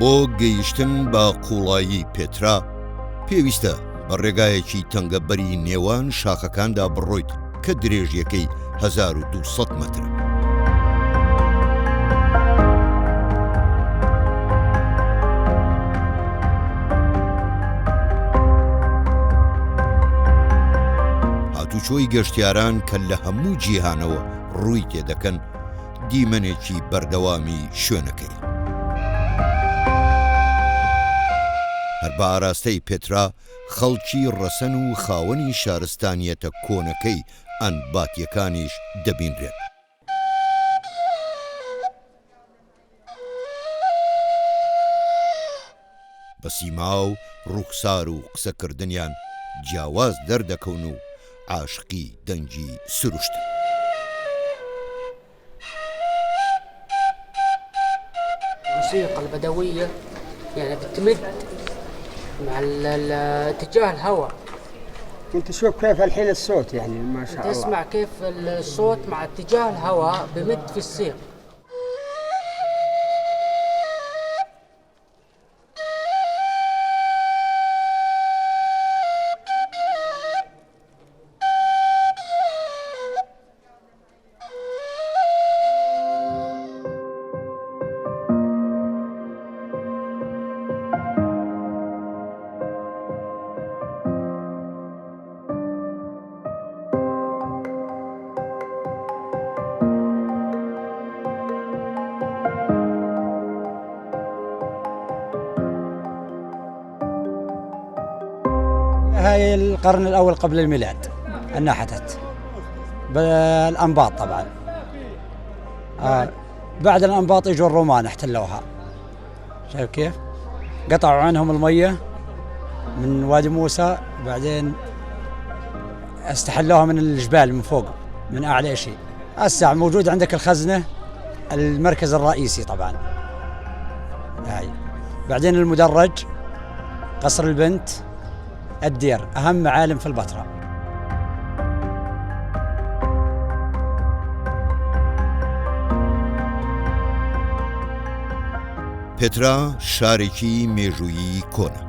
بۆ گەیشتن بە قوڵایی پێترا پێویستە بە ڕێگایەکی تەنگەبەری نێوان شاخەکاندا بڕۆیت کە درێژیەکەی 1200 مەترە. هاتوچۆی گەشتیاران کە لە هەموو جیهانەوە ڕووی تێدەکەن دیمەنێکی بەردەوامی شوێنەکەی. هەر بە ئاراستەی پێترا خەڵکی ڕەسەن و خاوەنی شارستانیەتە کۆنەکەی ئەنباتیەکانیش دەبینرێن. بە سیما و ڕوخسار و قسەکردنیان جیاواز دەردەکەون و عاشقی دەنگی سروشتن. الموسيقى البدوية يعني بتمد مع اتجاه الهواء. انت تشوف كيف الحين الصوت يعني ما شاء الله تسمع كيف الصوت مع اتجاه الهواء بمد في السيق. هاي القرن الأول قبل الميلاد انحتت بالأنباط طبعا. بعد الأنباط اجوا الرومان احتلوها. شايف كيف؟ قطعوا عنهم المية من وادي موسى، بعدين استحلوها من الجبال من فوق من أعلى شيء. هسه موجود عندك الخزنة المركز الرئيسي طبعا. هاي بعدين المدرج، قصر البنت، الدير، أهم معالم في البتراء. پێترا شارێکی مێژوویی کۆنە،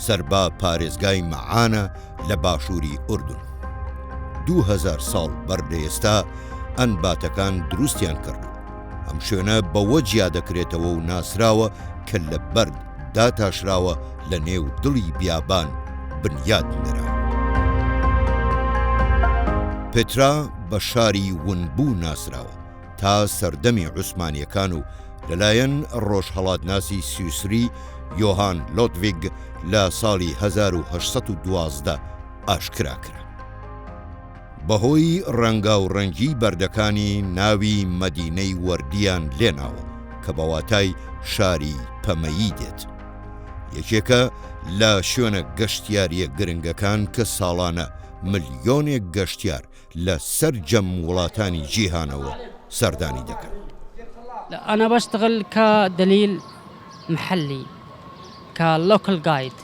سەربا پارێزگای مەعانە لە باشووری ئوردون. 2000 ساڵ بەردە ئێستا ئەنباتەکان دروستیان کردو. ئەم شوێنە بەوە جیا دەکرێتەوە و ناسراوە کە لە بەرد داتاشراوە لە نێو دڵی بیابان بنیاد نراوە. پێترا بە شاری ونبوو ناسراوە تا سەردەمی عوسمانیەکان و لەلایەن ڕۆژهەڵاتناسی سویسری یۆهان لۆدڤیگ لە ساڵی 1812 ئاشکرا کرا. بەهۆی ڕەنگا و ڕەنگی بەردەکانی ناوی مەدینەی وەردیان لێناوە کە بەواتای شاری پەمەیی دێت. یەکێکە لە شوێنە گەشتیاریە گرنگەکان کە ساڵانە ملیۆنێک گەشتیار لە سەرجەم وڵاتانی جیهانەوە سەردانی دەکەن. أنا بشتغل كدليل محلي كلوكال جايد،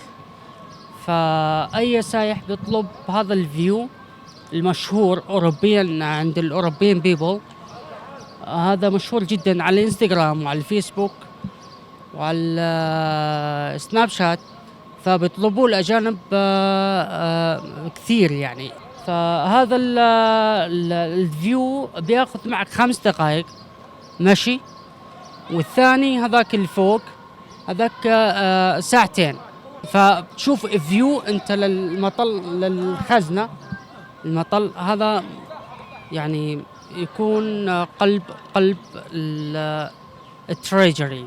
فأي سايح بيطلب هذا الفيو المشهور أوروبيا عند الأوروبيين بيبل، هذا مشهور جدا على الانستغرام وعلى الفيسبوك وعلى السناب شات، فبيطلبوا الأجانب كثير يعني. فهذا الفيو بياخذ معك 5 دقائق مشي، والثاني هذاك اللي فوق هذاك 2 ساعة. فتشوف فيو انت للمطل للخزنة، المطل هذا يعني يكون قلب التريجري.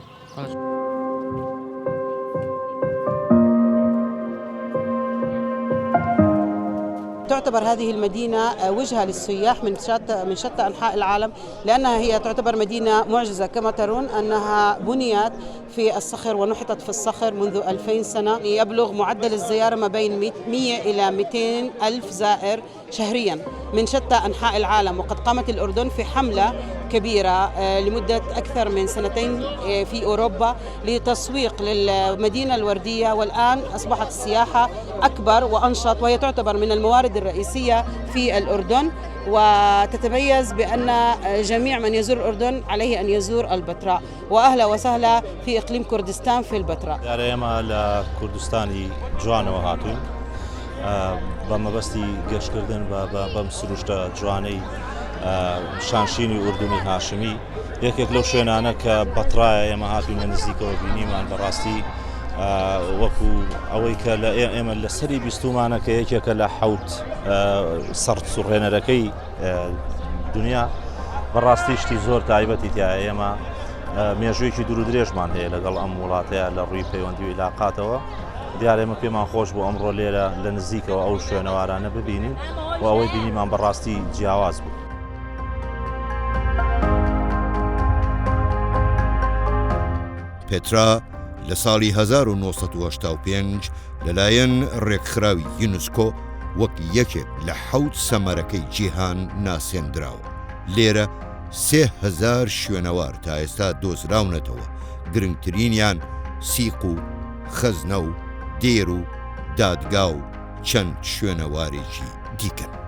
تعتبر هذه المدينة وجهة للسياح من شتى أنحاء العالم، لأنها هي تعتبر مدينة معجزة. كما ترون أنها بنيت في الصخر ونحتت في الصخر منذ 2000 سنة. يبلغ معدل الزيارة ما بين 100 إلى 200 ألف زائر شهريا من شتى أنحاء العالم. وقد قامت الأردن في حملة كبيرة لمدة أكثر من 2 سنين في أوروبا لتسويق للمدينة الوردية، والآن أصبحت السياحة أكبر وأنشط، وهي تعتبر من الموارد الرئيسية في الأردن. وتتميز بأن جميع من يزور الأردن عليه أن يزور البتراء. وأهلا وسهلا في إقليم كردستان في البتراء. ئێمە لە کوردستانی جوانەوە هاتوین بە مەبەستی گەشتکردن بەم سروشتە جوانەی شانشینی ئوردنی هاشمی. یەکێک لەو شوێنانە کە بەترایە ئێمە هاتوین لە نزیکەوە بینیمان بەڕاستی وەکو ئەوەی کە لە ئێمە لە سەری بیستومانە کە یەکێکە لە حەوت سەرد سوڕهێنەرەکەی دنیا بەڕاستی شتی زۆر تایبەتی تایە. ئێمە مێژوویەکی دوور و درێژمان هەیە لەگەڵ ئەم وڵاتەیە لە ڕووی پەیوەندی و عیلاقاتەوە. دیارە ئێمە پێمان خۆش بوو ئەمڕۆ لێرە لە نزیکەوە ئەو شوێنەوارانە ببینین و ئەوەی بینیمان بەڕاستی جیاواز بوو. پێترا لە ساڵی 1985 لەلایەن ڕێکخراوی یونسکۆ وەک یەکێک لە حەوت سەمەرەکەی جیهان ناسێنراوە. لێرە 3000 شوێنەوار تا ئێستا دۆزراونەتەوە، گرنگترینیان سیق و خەزنە و دێر و دادگا و چەند شوێنەوارێکی دیکەن.